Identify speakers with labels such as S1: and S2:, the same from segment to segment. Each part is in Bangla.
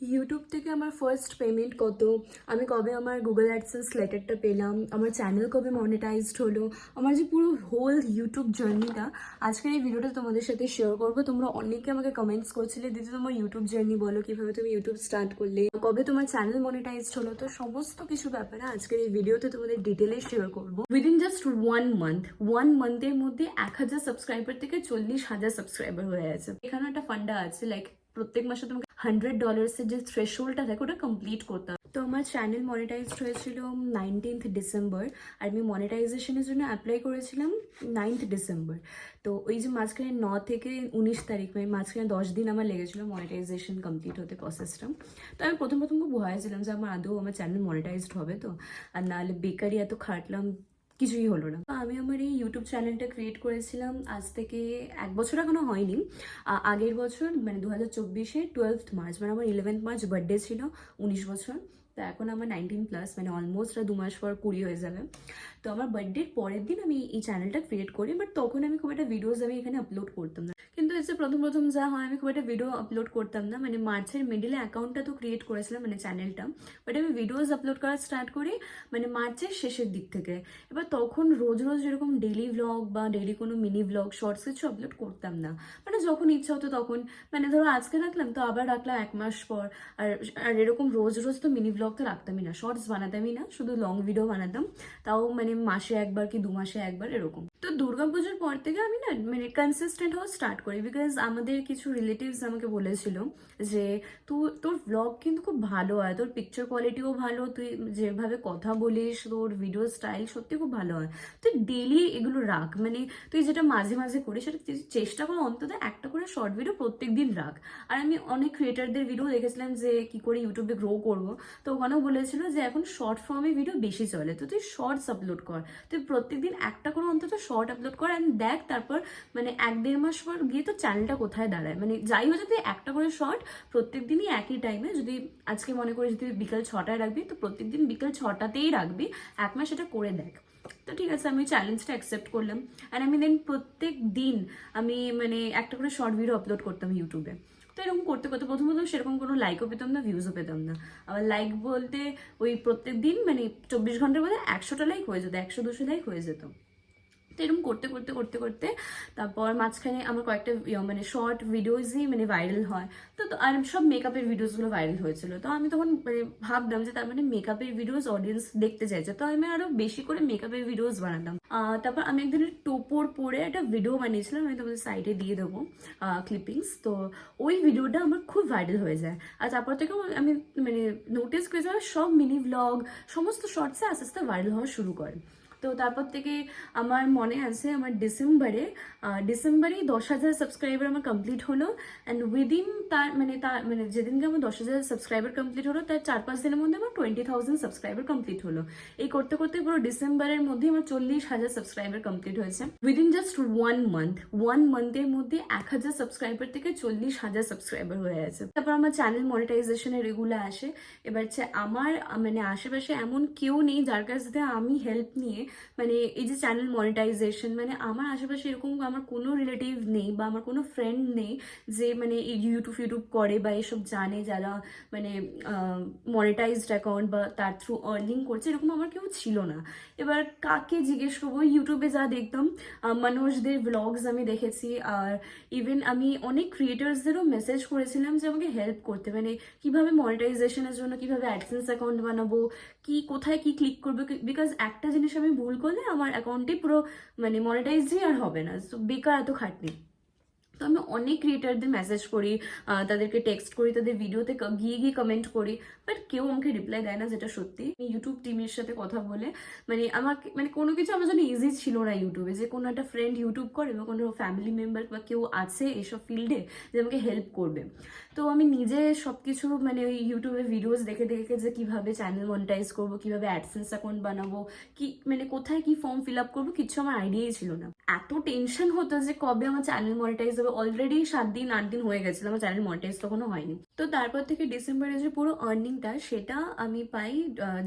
S1: ইউটিউব থেকে আমার ফার্স্ট পেমেন্ট কত, আমি কবে আমার গুগল অ্যাডসেন্স লেটারটা পেলাম, আমার চ্যানেল কবে মনিটাইজড হলো, আমার যে পুরো হোল ইউটিউব জার্নিটা আজকের এই ভিডিওটা তোমাদের সাথে শেয়ার করবো। তোমরা অনেকে আমাকে কমেন্টস করছিলে, দিদি তোমার ইউটিউব জার্নি বলো, কিভাবে তুমি ইউটিউব স্টার্ট করলে, কবে তোমার চ্যানেল মনিটাইজড হলো। তো সমস্ত কিছু ব্যাপারে আজকের এই ভিডিওতে তোমাদের ডিটেলে শেয়ার করবো। উইদিন জাস্ট ওয়ান মান্থের মধ্যে 1000 সাবস্ক্রাইবার থেকে 40,000 সাবস্ক্রাইবার হয়ে গেছে। এখানে একটা ফান্ডা আছে, লাইক প্রত্যেক মাসে তোমাকে $100 যে থ্রেশহোল্ডটা থাকে ওটা কমপ্লিট করতে হবে। তো আমার চ্যানেল মনিটাইজড হয়েছিল 19th ডিসেম্বর, আর আমি মনিটাইজেশনের জন্য অ্যাপ্লাই করেছিলাম 9th ডিসেম্বর। তো ওই যে মাঝখানে 9 থেকে 19 তারিখ, মানে মাঝখানে 10 দিন আমার লেগেছিলো মনিটাইজেশন কমপ্লিট হতে, প্রসেসটা। তো আমি প্রথম খুব ভয় ছিলাম যে আমার আদৌ আমার চ্যানেল মনিটাইজড হবে তো, আর নাহলে বেকারি এত খাটলাম, কিছুই হলো না। আমি আমার এই ইউটিউব চ্যানেলটা ক্রিয়েট করেছিলাম আজ থেকে 1 বছর এখনো হয়নি। আগের বছর মানে 2024-এ 12th মার্চ, মানে আমার 11th মার্চ বার্থডে ছিল, 19 বছর। তো এখন আমার 19+, মানে অলমোস্ট 2 মাস পর 20 হয়ে যাবে। তো আমার বার্থডের পরের দিন আমি এই চ্যানেলটা ক্রিয়েট করি, বাট তখন আমি খুব একটা ভিডিওস আমি এখানে আপলোড করতাম না। কিন্তু এসে প্রথম যা হয়, আমি খুব একটা ভিডিও আপলোড করতাম না। মানে মার্চের মিডিলে অ্যাকাউন্টটা তো ক্রিয়েট করেছিলাম, মানে চ্যানেলটা, বাট আমি ভিডিওস আপলোড করা স্টার্ট করি মানে মার্চের শেষের দিক থেকে। এবার তখন রোজ এরকম ডেইলি ভ্লগ বা ডেইলি কোনো মিনি ভ্লগ শর্টস কিছু আপলোড করতাম না। মানে যখন ইচ্ছা হতো তখন, মানে ধরো আজকে রাখলাম তো আবার রাখলাম 1 মাস পর। আর এরকম রোজ তো মিনি ভ্লগ তো রাখতামই না, শর্টস বানাতামই না, শুধু লং ভিডিও বানাতাম, তাও মানে মাসে একবার কি 2 মাসে একবার এরকম। তো দুর্গাপুজোর পর থেকে আমি না মানে কনসিস্টেন্ট হওয়া স্টার্ট করি, বিকজ আমাদের কিছু রিলেটিভস আমাকে বলেছিল যে তোর ভ্লগ কিন্তু খুব ভালো হয়, তোর পিকচার কোয়ালিটিও ভালো, তুই যেভাবে কথা বলিস, তোর ভিডিও স্টাইল সত্যি খুব ভালো হয়, তুই ডেইলি এগুলো রাখ, মানে তুই যেটা মাঝে মাঝে করিস সেটা চেষ্টা কর অন্তত একটা করে শর্ট ভিডিও প্রত্যেক দিন রাখ। আর আমি অনেক ক্রিয়েটারদের ভিডিও দেখেছিলাম যে কি করে ইউটিউবে গ্রো করবো, তো ওখানেও বলেছিল যে এখন শর্ট ফর্মে ভিডিও বেশি চলে, তো তুই শর্টস আপলোড কর, তুই প্রত্যেকদিন একটা করে অন্তত শর্ট আপলোড কর, অ্যান্ড দেখ তারপর মানে 1-1.5 মাস পর গিয়ে তো চ্যানেলটা কোথায় দাঁড়ায়। মানে যাই হচ্ছে তুই একটা করে শর্ট প্রত্যেক দিনই একই টাইমে, যদি আজকে মনে করিস যদি বিকাল 6টায় রাখবি, তো প্রত্যেকদিন বিকাল 6টাতেই রাখবি, 1 মাস এটা করে দেখ। তো ঠিক আছে, আমি চ্যালেঞ্জটা অ্যাকসেপ্ট করলাম, অ্যান্ড আমি দেন প্রত্যেক দিন আমি মানে একটা করে শর্ট ভিডিও আপলোড করতাম ইউটিউবে। তো এরকম করতে করতে প্রথমত সেরকম কোনো লাইকও পেতাম না, ভিউজও পেতাম না। আবার লাইক বলতে ওই প্রত্যেক দিন মানে 24 ঘন্টার মধ্যে 100টা লাইক হয়ে যেত, 100-200 লাইক হয়ে যেত। তো এরকম করতে তারপর মাঝখানে আমার কয়েকটা মানে শর্ট ভিডিওজই মানে ভাইরাল হয়। তো আর সব মেকআপের ভিডিওসগুলো ভাইরাল হয়েছিল, তো আমি তখন মানে ভাবলাম যে তার মানে মেকআপের ভিডিওস অডিয়েন্স দেখতে চাইছে, তো আমি আরো বেশি করে মেকআপের ভিডিওস বানাতাম। তারপর আমি একদিন টোপর পরে একটা ভিডিও বানিয়েছিলাম, আমি তোমাদের সাইডে দিয়ে দেবো ক্লিপিংস। তো ওই ভিডিওটা আমার খুব ভাইরাল হয়ে যায়, আর তারপর থেকেও আমি মানে নোটিস করেছি সব মিনি ভ্লগ সমস্ত শর্টসে আস্তে আস্তে ভাইরাল হওয়া শুরু করে। তো তারপর থেকে আমার মনে আছে আমার ডিসেম্বরেই 10,000 সাবস্ক্রাইবার আমার কমপ্লিট হলো, অ্যান্ড উইদিন তার মানে যেদিনকে আমার 10,000 সাবস্ক্রাইবার কমপ্লিট হলো তার 4-5 দিনের মধ্যে আমার 20,000 সাবস্ক্রাইবার কমপ্লিট হলো। এই করতে করতে পুরো ডিসেম্বরের মধ্যে আমার 40,000 সাবস্ক্রাইবার কমপ্লিট হয়েছে। উইদিন জাস্ট ওয়ান মান্থের মধ্যে 1000 সাবস্ক্রাইবার থেকে 40,000 সাবস্ক্রাইবার হয়ে গেছে। তারপর আমার চ্যানেল মনিটাইজেশনের রেগুলার আসে। এবার আমার মানে আশেপাশে এমন কেউ নেই যার কাছ থেকে আমি হেল্প নিয়ে মানে এই যে চ্যানেল মনিটাইজেশন, মানে আমার আশেপাশে এরকম আমার কোনো রিলেটিভ নেই বা আমার কোনো ফ্রেন্ড নেই যে মানে এই ইউটিউব করে বা এসব জানে, যারা মানে মনিটাইজড অ্যাকাউন্ট বা তার থ্রু আর্নিং করছে, এরকম আমার কেউ ছিল না। এবার কাকে জিজ্ঞেস করবো, ইউটিউবে যা দেখতাম মানুষদের ব্লগস আমি দেখেছি, আর ইভেন আমি অনেক ক্রিয়েটার্সদেরও মেসেজ করেছিলাম যে আমাকে হেল্প করতে, মানে কিভাবে মনিটাইজেশনের জন্য কিভাবে অ্যাডসেন্স অ্যাকাউন্ট বানাবো, কোথায় কি ক্লিক করবো, বিকজ একটা জিনিস আমি ভুল করলে আমার অ্যাকাউন্টে পুরো মানে মনিটাইজই আর হবে না, তো বেকার এত খাটনি। তো আমি অনেক ক্রিয়েটারদের মেসেজ করি, তাদেরকে টেক্সট করি, তাদের ভিডিওতে গিয়ে কমেন্ট করি, বাট কেউ আমাকে রিপ্লাই দেয় না, যেটা সত্যি। ইউটিউব টিমের সাথে কথা বলে মানে আমাকে মানে কোনো কিছু আমার জন্য ইজি ছিল না ইউটিউবে, যে কোনো একটা ফ্রেন্ড ইউটিউব করে বা কোনো ফ্যামিলি মেম্বার বা কেউ আছে এসব ফিল্ডে যে আমাকে হেল্প করবে। তো আমি নিজে সবকিছু মানে ওই ইউটিউবে ভিডিওস দেখে যে কিভাবে চ্যানেল মনিটাইজ করবো, কিভাবে অ্যাডসেন্স অ্যাকাউন্ট বানাবো, কি মানে কোথায় কি ফর্ম ফিল আপ করবো, কিছু আমার আইডিয়াই ছিল না। এত টেনশন হতো যে কবে আমার চ্যানেল মনিটাইজ হবে, অলরেডি 7-8 দিন হয়ে গেছিলো, আমার চ্যানেল মনিটাইজ তখনও হয়নি। তো তারপর থেকে ডিসেম্বরে যে পুরো আর্নিংটা সেটা আমি পাই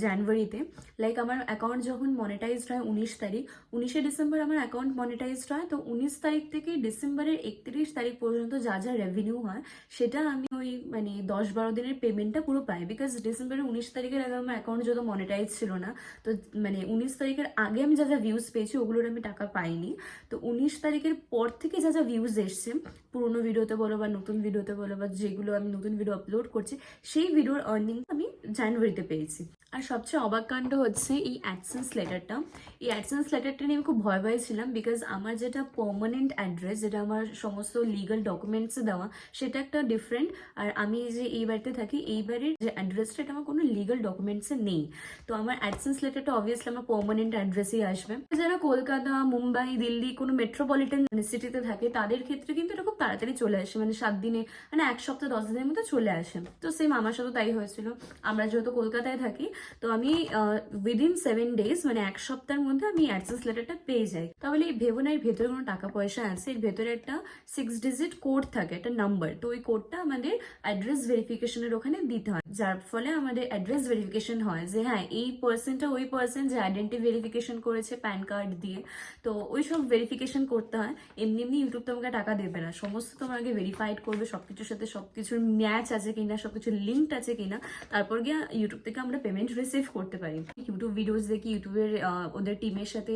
S1: জানুয়ারিতে। লাইক আমার অ্যাকাউন্ট যখন মনিটাইজড হয় 19 তারিখ, 19শে ডিসেম্বর আমার অ্যাকাউন্ট মনিটাইজড হয়। তো 19 তারিখ থেকে ডিসেম্বরের 31 তারিখ পর্যন্ত যা যা রেভিনিউ হয় সেটা আমি ওই মানে 10-12 দিনের পেমেন্টটা পুরো পাই। বিকজ ডিসেম্বরের 19 তারিখের আগে আমার অ্যাকাউন্ট যত মনিটাইজ ছিল না, তো মানে 19 তারিখের আগে আমি যা যা ভিউজ পেয়েছি ওগুলোর আমি টাকা পাইনি। তো 19 তারিখের পর থেকে যা যা ভিউজ এসছে, পুরোনো ভিডিওতে বলো বা নতুন ভিডিওতে বলো বা যেগুলো আমি নতুন ভিডিও আপলোড করছি, সেই ভিডিওর আর্নিং আমি জানুয়ারিতে পেয়েছি। আর সবচেয়ে অবাক কাণ্ড হচ্ছে এই অ্যাডসেন্স লেটারটা। এই অ্যাডসেন্স লেটারটা নিয়ে আমি খুব ভয় ছিলাম, বিকজ আমার যেটা পার্মানেন্ট অ্যাড্রেস, যেটা আমার সমস্ত লিগাল ডকুমেন্টসে দেওয়া, সেটা একটা ডিফারেন্ট। আর আমি যে এই বাড়িতে থাকি, এই বাড়ির যে অ্যাড্রেসটা, এটা আমার কোনো লিগাল ডকুমেন্টসে নেই। তো আমার অ্যাডসেন্স লেটারটা অবভিয়াসলি আমার পার্মানেন্ট অ্যাড্রেসেই আসবে। যারা কলকাতা, মুম্বাই, দিল্লি কোনো মেট্রোপলিটন সিটিতে থাকে তাদের ক্ষেত্রে কিন্তু এটা খুব তাড়াতাড়ি চলে আসে, মানে 7 দিনে, মানে 1 সপ্তাহ 10 দিনের মধ্যে চলে আসে। তো সেম আমার সাথে তাই হয়েছিল। আমরা যেহেতু কলকাতায় থাকি, তো আমি উইদিন 7 ডেজ, মানে 1 সপ্তাহের মধ্যে আমি অ্যাডসেন্স লেটারটা পেয়ে যাই। তাহলে এই ভেবো না এর ভেতরে কোনো টাকা পয়সা আছে, এর ভেতরে একটা 6 ডিজিট কোড থাকে, একটা নাম্বার। তো ওই কোডটা আমাদের অ্যাড্রেস ভেরিফিকেশনের ওখানে দিতে হয়, যার ফলে আমাদের অ্যাড্রেস ভেরিফিকেশন হয় যে হ্যাঁ এই পার্সনটা ওই পার্সন যে আইডেন্টি ভেরিফিকেশন করেছে প্যান কার্ড দিয়ে। তো ওই সব ভেরিফিকেশন করতে হয়। এমনি এমনি ইউটিউব তোমাকে টাকা দেবে না, সমস্ত তোমাকে ভেরিফাইড করবে, সবকিছুর সাথে সবকিছুর ম্যাচ আছে কিনা, সবকিছুর লিঙ্ক আছে কিনা, তারপর গিয়ে ইউটিউব থেকে আমরা পেমেন্ট রিসিভ করতে পারি। ইউটিউব ভিডিওস দেখি, ইউটিউবের ওদের টিমের সাথে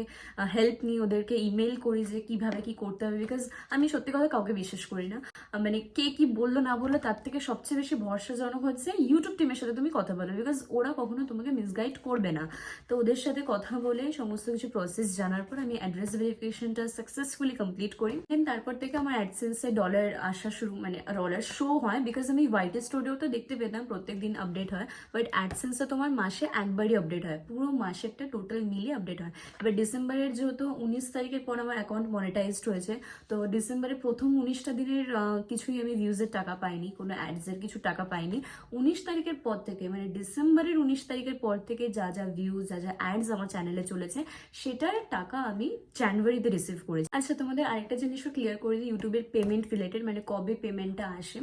S1: হেল্প নিই, ওদেরকে ইমেল করি যে কিভাবে কি করতে হবে। বিকজ আমি সত্যি কথা কাউকে বিশ্বাস করি না, মানে কে কি বললো না বললো, তার থেকে সবচেয়ে বেশি ভরসাজনক হচ্ছে ইউটিউব টিমের সাথে তুমি কথা বলো, বিকজ ওরা কখনো তোমাকে মিসগাইড করবে না। তো ওদের সাথে কথা বলে সমস্ত কিছু প্রসেস জানার পর আমি অ্যাড্রেস ভেরিফিকেশনটা সাকসেসফুলি কমপ্লিট করি। দেন তারপর থেকে আমার অ্যাডসেন্সে ডলার আসা শুরু, মানে ডলার শো হয়। বিকজ আমি হোয়াইট স্টুডিও তো দেখতে পেতাম প্রত্যেকদিন আপডেট হয়, বাট অ্যাডসেন্সে তোমার মাসে একবারই আপডেট হয়, পুরো মাসে একটা টোটাল মিলিয়ে আপডেট হয়। এবার ডিসেম্বরের যেহেতু 19 তারিখের পর আমার অ্যাকাউন্ট মনিটাইজড হয়েছে, তো ডিসেম্বরের প্রথম 19টা দিনের কিছুই আমি ভিউজের টাকা পাইনি, কোনো অ্যাডসের কিছু টাকা পাইনি। 19 তারিখের পর থেকে, মানে ডিসেম্বরের 19 তারিখের পর থেকে যা যা ভিউজ, যা যা অ্যাডস আমার চ্যানেলে চলেছে, সেটার টাকা আমি জানুয়ারিতে রিসিভ করেছি। আচ্ছা, তোমাদের আরেকটা জিনিসও ক্লিয়ার করে দিই ইউটিউবের পেমেন্ট রিলেটেড, মানে কবে পেমেন্টটা আসে।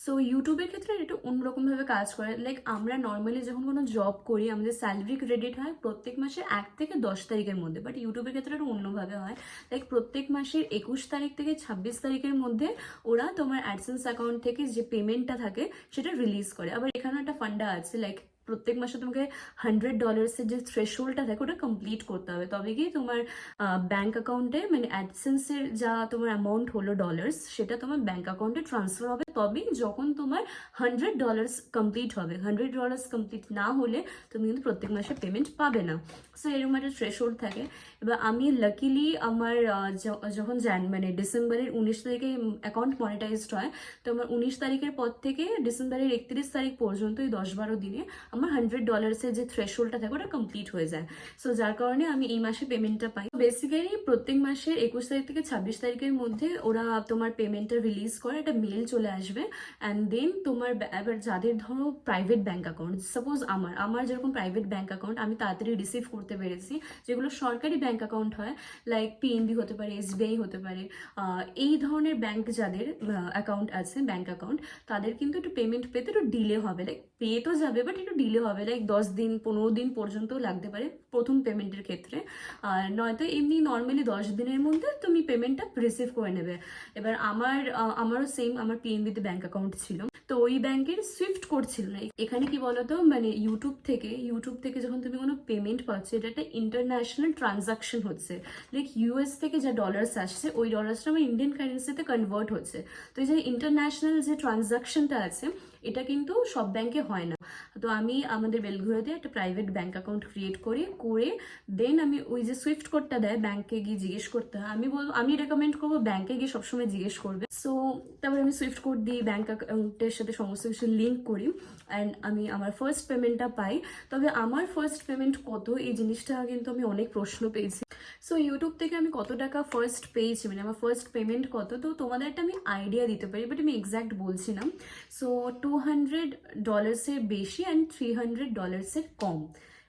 S1: সো ইউটিউবের ক্ষেত্রে এটা অন্যরকমভাবে কাজ করে। লাইক আমরা নর্মালি যখন কোনো জব করি, আমাদের স্যালারি ক্রেডিট হয় প্রত্যেক মাসে 1 থেকে 10 তারিখের মধ্যে, বাট ইউটিউবের ক্ষেত্রে এটা অন্যভাবে হয়। লাইক প্রত্যেক মাসের 21 তারিখ থেকে 26 তারিখের মধ্যে ওরা তোমার অ্যাডসেন্স অ্যাকাউন্ট থেকে যে পেমেন্টটা থাকে সেটা রিলিজ করে। আবার এখানে একটা ফান্ডা আছে, লাইক প্রত্যেক মাসে তোমাকে $100 যে থ্রেশহোল্ডটা থাকে ওটা কমপ্লিট করতে হবে, তবে কি তোমার ব্যাঙ্ক অ্যাকাউন্টে, মানে অ্যাডসেন্সের যা তোমার অ্যামাউন্ট হলো ডলার্স, সেটা তোমার ব্যাঙ্ক অ্যাকাউন্টে ট্রান্সফার হবে, তবেই যখন তোমার $100 কমপ্লিট হবে। $100 কমপ্লিট না হলে তুমি কিন্তু প্রত্যেক মাসে পেমেন্ট পাবে না। সো এরকম একটা থ্রেশহোল্ড থাকে। এবার আমি লাকিলি আমার যখন মানে ডিসেম্বরের 19 তারিখে অ্যাকাউন্ট মনিটাইজড হয়, তো আমার 19 তারিখের পর থেকে ডিসেম্বরের 31 তারিখ পর্যন্ত এই 10-12 দিনে আমার $100 যে থ্রেশহোল্ডটা থাকে ওটা কমপ্লিট হয়ে যায়। সো যার কারণে আমি এই মাসে পেমেন্টটা পাই। বেসিক্যালি প্রত্যেক মাসের 21 তারিখ থেকে 26 তারিখের মধ্যে ওরা তোমার পেমেন্টটা রিলিজ করে, একটা মেল চলে আসবে। অ্যান্ড দেন তোমার এবার যাদের ধরো প্রাইভেট ব্যাঙ্ক অ্যাকাউন্ট, সাপোজ আমার যেরকম প্রাইভেট ব্যাঙ্ক অ্যাকাউন্ট আমি তাড়াতাড়ি রিসিভ করতে পেরেছি। যেগুলো সরকারি ব্যাঙ্ক অ্যাকাউন্ট হয়, লাইক পিএনবি হতে পারে, এসবিআই হতে পারে, এই ধরনের ব্যাঙ্ক যাদের অ্যাকাউন্ট আছে, ব্যাঙ্ক অ্যাকাউন্ট, তাদের কিন্তু একটু পেমেন্ট পেতে একটু ডিলে হবে। লাইক পেয়ে তো যাবে, বাট একটু ডিলে হবে, লাইক 10 দিন 15 দিন পর্যন্ত লাগতে পারে প্রথম পেমেন্টের ক্ষেত্রে। আর নয়তো এমনি নর্মালি 10 দিনের মধ্যে তুমি পেমেন্টটা রিসিভ করে নেবে। এবার আমারও সেম, আমার পিএনবিতে ব্যাঙ্ক অ্যাকাউন্ট ছিল, তো ওই ব্যাংকের সুইফট কোড ছিল না। এখানে কি বলতো, মানে ইউটিউব থেকে যখন তুমি কোনো পেমেন্ট পাচ্ছ, এটা একটা ইন্টারন্যাশনাল ট্রানজাকশন হচ্ছে। লাইক ইউএস থেকে যা ডলার্স আসছে, ওই ডলার্সটা আমার ইন্ডিয়ান কারেন্সিতে কনভার্ট হচ্ছে। তো এই যে ইন্টারন্যাশনাল যে ট্রানজাকশনটা আছে, এটা কিন্তু সব ব্যাংকে হয় না। তো আমি আমাদের বেলঘুরাতে একটা প্রাইভেট ব্যাংক অ্যাকাউন্ট ক্রিয়েট করে দেন আমি ওই যে সুইফট কোডটা দেয় ব্যাংকে গিয়ে জিজ্ঞেস করতে হয়। আমি রেকমেন্ড করবো ব্যাংকে গিয়ে সবসময় জিজ্ঞেস করবে। সো তারপরে আমি সুইফট কোড দিয়ে ব্যাংক অ্যাকাউন্টের সাথে সমস্ত কিছু লিঙ্ক করি, অ্যান্ড আমি আমার ফার্স্ট পেমেন্টটা পাই। তবে আমার ফার্স্ট পেমেন্ট কত, এই জিনিসটা কিন্তু আমি অনেক প্রশ্ন পেয়েছি। সো ইউটিউব থেকে আমি কত টাকা ফার্স্ট পেয়েছি, মানে আমার ফার্স্ট পেমেন্ট কত, তো তোমাদের একটা আমি আইডিয়া দিতে পারি, বাট আমি এক্স্যাক্ট বলছি না। সো $200 বেশি অ্যান্ড $300 কম,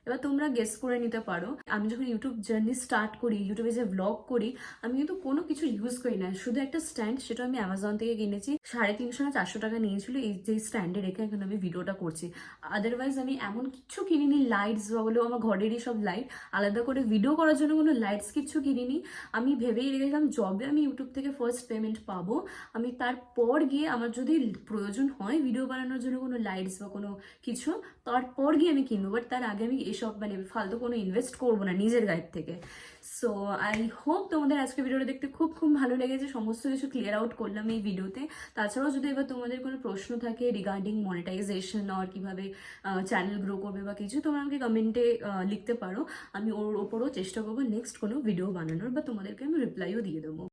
S1: এবার তোমরা গেস করে নিতে পারো, আমি যখন ইউটিউব জার্নি স্টার্ট করি, ইউটিউবে যে ব্লগ করি, আমি কিন্তু কোনো কিছু ইউজ করি না, শুধু একটা স্ট্যান্ড, সেটা আমি অ্যামাজন থেকে কিনেছি, 350 না 400 টাকা নিয়েছিল। এই যে স্ট্যান্ডে রেখে এখন আমি ভিডিওটা করছি। আদারওয়াইজ আমি এমন কিছু কিনিনি, লাইটস বলো, আমার ঘরেরই সব লাইট, আলাদা করে ভিডিও করার জন্য কোনো লাইটস কিছু কিনিনি। আমি ভেবেই রেখেছিলাম যবে আমি ইউটিউব থেকে ফার্স্ট পেমেন্ট পাবো, আমি তারপর গিয়ে আমার যদি প্রয়োজন হয় ভিডিও বানানোর জন্য কোনো লাইটস বা কোনো কিছু, তারপর গিয়ে আমি কিনবো। বাট তার আগে আমি এসব মানে ফালতু কোনো ইনভেস্ট করবো না নিজের গায়ের থেকে। সো আই হোপ তোমাদের আজকে ভিডিওটা দেখতে খুব খুব ভালো লেগেছে, সমস্ত কিছু ক্লিয়ার আউট করলাম এই ভিডিওতে। তাছাড়াও যদি এবার তোমাদের কোনো প্রশ্ন থাকে রিগার্ডিং মনিটাইজেশন আর কিভাবে চ্যানেল গ্রো করবে বা কিছু, তোমরা আমাকে কমেন্টে লিখতে পারো, আমি ওর ওপরও চেষ্টা করবো নেক্সট কোনো ভিডিও বানানোর, বা তোমাদেরকে আমি রিপ্লাইও দিয়ে দেবো।